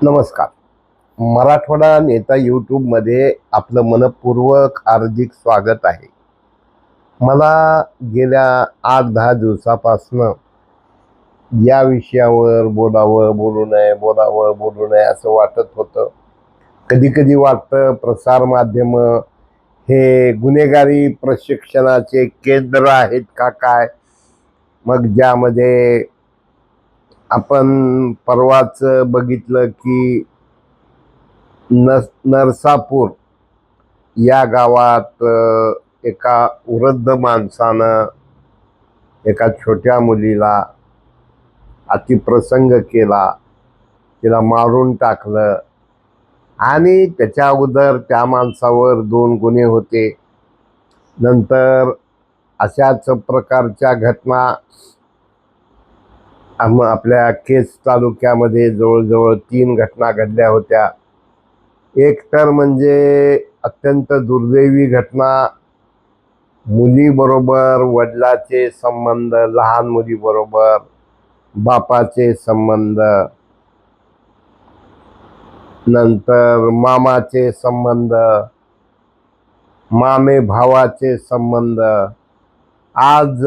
नमस्कार. मराठवाडा नेता यूट्यूबमध्ये आपलं मनपूर्वक हार्दिक स्वागत आहे. मला गेल्या 8-10 दिवसापासनं या विषयावर बोलावं, बोलू नये, बोलावं, बोलू नये असं वाटत होतं. कधी-कधी वाटतं प्रसार माध्यमं हे गुन्हेगारी प्रशिक्षणाचे केंद्र आहेत का काय? मग ज्यामध्ये आपण परवाच बघितलं की नरसापूर या गावात एका वृद्ध माणसानं एका छोट्या मुलीला अतिप्रसंग केला, तिला मारून टाकलं आणि त्याच्या अगोदर त्या माणसावर 2 गुन्हे होते. नंतर अशाच प्रकारच्या घटना आपल्या केज तालुक्यामध्ये जवळजवळ 3 घटना घडल्या होत्या. एक तर म्हणजे अत्यंत दुर्दैवी घटना, मुलीबरोबर वडिलाचे संबंध, लहान मुलीबरोबर बापाचे संबंध, नंतर मामाचे संबंध, मामे भावाचे संबंध. आज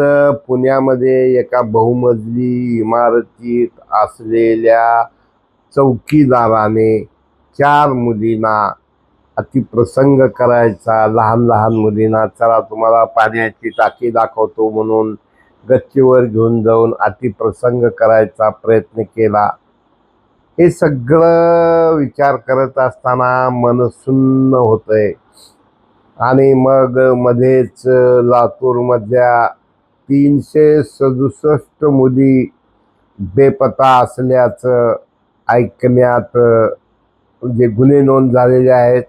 पुण्यामध्ये एका बहुमजली इमारतीत असलेल्या चौकीदाराने 4 मुलींना अतिप्रसंग करायचा, लहान लहान मुलींना चला तुम्हाला पाण्याची टाकी दाखवतो म्हणून गच्चीवर घेऊन जाऊन अतिप्रसंग करायचा प्रयत्न केला. हे सगळं विचार करत असताना मन सुन्न होतंय. आणि मग मध्येच लातूरमधल्या 367 मुली बेपत्ता असल्याचं ऐकण्यात म्हणजे गुन्हे नोंद झालेले आहेत.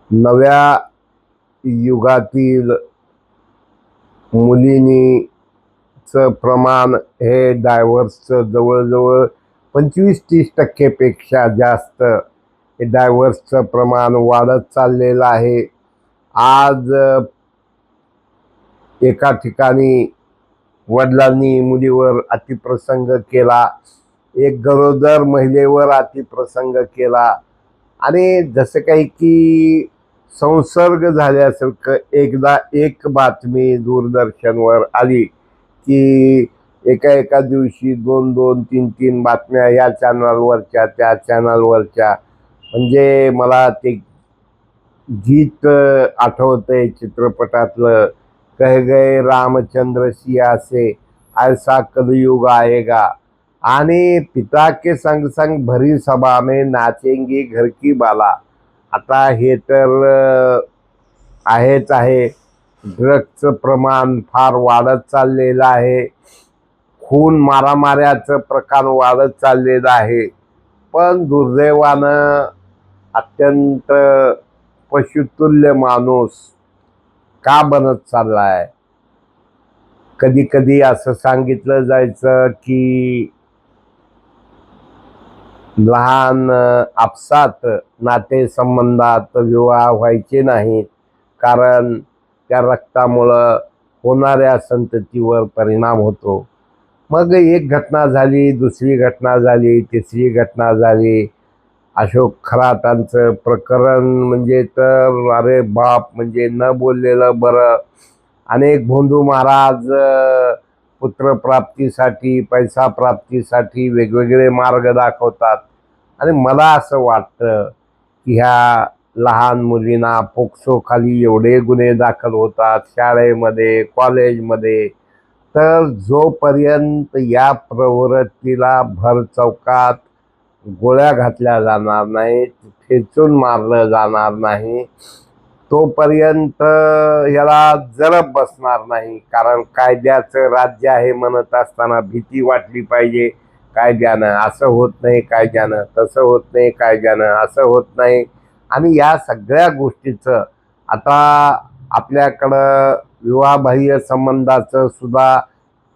नव्या युगातील मुलींचं प्रमाण हे डायव्हर्सचं जवळजवळ 25-30% पेक्षा जास्त हे डायव्हर्सचं प्रमाण वाढत चाललेलं आहे. आज एका ठिकाणी वडिलांनी मुलीवर अतिप्रसंग केला, एक गरोदर महिलेवर अतिप्रसंग केला आणि जसं काही की संसर्ग झाल्यासारखं एकदा एक बातमी दूरदर्शनवर आली की एका दिवशी 2-2, 3-3 बातम्या या चॅनलवरच्या त्या चॅनलवरच्या. म्हणजे मला ते गीत आठवतंय चित्रपटातलं, कह गए रामचंद्र सिया से ऐसा कलयुग आएगा आणि पिता के संग संग भरी सभा में नाचेंगी घर की बाला. आता हे तर आहेच आहे. ड्रग्सचं प्रमाण फार वाढत चाललेलं आहे. खून मारामाऱ्याचं प्रकार वाढत चाललेलं आहे. पण दुर्दैवानं अत्यंत पशुतुल्य माणूस का बनत चाललाय? कधी कधी असं सांगितलं जायचं की लहान आपसात नातेसंबंधात विवाह व्हायचे नाहीत, कारण त्या रक्तामुळं होणाऱ्या संततीवर परिणाम होतो. मग एक घटना झाली, दुसरी घटना झाली, तिसरी घटना झाली. अशोक खरातांचं प्रकरण म्हणजे तर अरे बाप, म्हणजे न बोललेलं बरं. अनेक भोंदू महाराज पुत्रप्राप्तीसाठी, पैसा प्राप्तीसाठी वेगवेगळे मार्ग दाखवतात. आणि मला असं वाटतं की ह्या लहान मुलींना पोक्सो खाली एवढे गुन्हे दाखल होतात शाळेमध्ये, कॉलेजमध्ये. तर जोपर्यंत या प्रवृत्तीला भर चौकात गोळ्या घातल्या जाणार नाहीत, ठेचून मारलं जाणार नाही, तोपर्यंत याला जरब बसणार नाही. कारण कायद्याचं राज्य आहे म्हणत असताना भीती वाटली पाहिजे कायद्यानं. असं होत नाही कायद्यानं, तसं होत नाही कायद्यानं, असं होत नाही. आणि या सगळ्या गोष्टीचं आता आपल्याकडं विवाहबाह्य संबंधाचं सुद्धा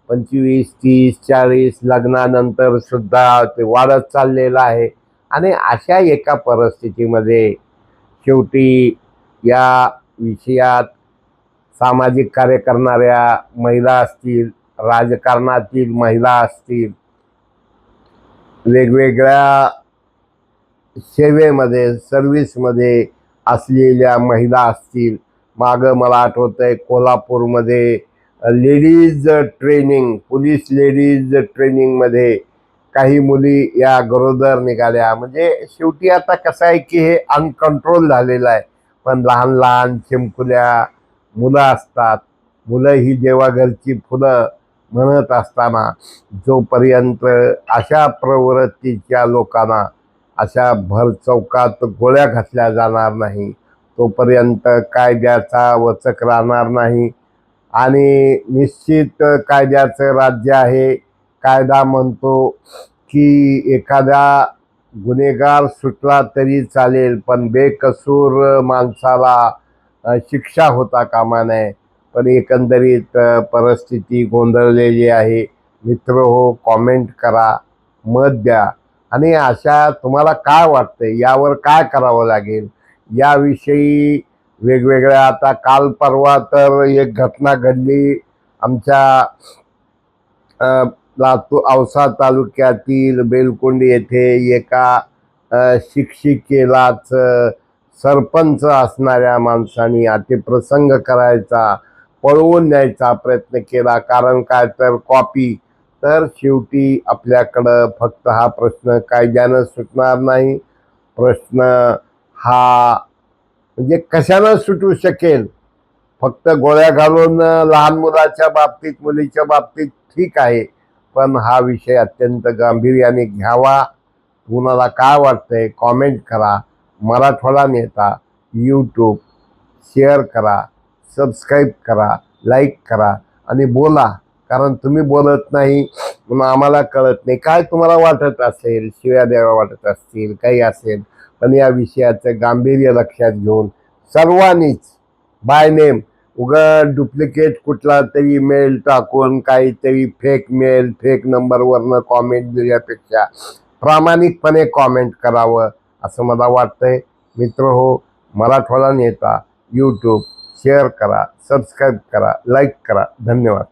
25, 30, 40 लग्नानंतर सुद्धा ते वाढत चाललेलं आहे. आणि अशा एका परिस्थितीमध्ये शेवटी या विषयात सामाजिक कार्य करणाऱ्या महिला असतील, राजकारणातील महिला असतील, वेगवेगळ्या सेवेमध्ये सर्व्हिसमध्ये असलेल्या महिला असतील. मागं मला आठवतंय कोल्हापूरमध्ये लेडीज ट्रेनिंग, पोलीस लेडीज ट्रेनिंगमध्ये काही मुली या गरोदर निघाल्या. म्हणजे शेवटी आता कसं आहे की हे अनकंट्रोल झालेलं आहे. पण लहान लहान चिमकुल्या मुलं असतात. मुलं ही जेव्हा घरची फुलं म्हणत असताना जोपर्यंत अशा प्रवृत्तीच्या लोकांना अशा भर चौकात गोळ्या घातल्या जाणार नाही तोपर्यंत कायद्याचा वचक राहणार नाही. आणि निश्चित कायद्याचं राज्य आहे. कायदा म्हणतो की एखादा गुन्हेगार सुटला तरी चालेल, पण बेकसूर माणसाला शिक्षा होता कामा नये. पण एकंदरीत परिस्थिती गोंधळलेली आहे. मित्र हो, कॉमेंट करा, मत द्या. आणि अशा तुम्हाला काय वाटतंय, यावर काय करावं लागेल याविषयी वेगवेगळ्या. आता काल परवा तर एक घटना घडली आमच्या लातूर औसा तालुक्यातील बेलकोंडी येथे. एका शिक्षिकेलाच सरपंच असणाऱ्या माणसाने अतिप्रसंग करायचा, पळवून न्यायचा प्रयत्न केला. कारण काय तर कॉपी. तर शेवटी आपल्याकडं फक्त हा प्रश्न कायद्यानं सुटणार नाही. प्रश्न हा म्हणजे कशानं सुटू शकेल. फक्त गोळ्या घालून लहान मुलाच्या बाबतीत, मुलीच्या बाबतीत ठीक आहे, पण हा विषय अत्यंत गांभीर्याने घ्यावा. कुणाला काय वाटतंय कॉमेंट करा. मराठवाडा नेता यूट्यूब शेअर करा, सबस्क्राईब करा, लाईक करा आणि बोला. कारण तुम्ही बोलत नाही म्हणून आम्हाला कळत नाही. काय तुम्हाला वाटत असेल, शिव्या द्याव्या वाटत असतील, काही असेल, पण या विषयाचं गांभीर्य लक्षात घेऊन सर्वांनीच बाय नेम डुप्लिकेट कुठला तरी मेल टाकून काहीतरी फेक मेल, फेक नंबरवरनं कॉमेंट दिल्यापेक्षा प्रामाणिकपणे कॉमेंट करावं असं मला वाटतंय. मित्र हो, मराठवाडा नेता यूट्यूब शेअर करा, सबस्क्राईब करा, लाईक करा. धन्यवाद.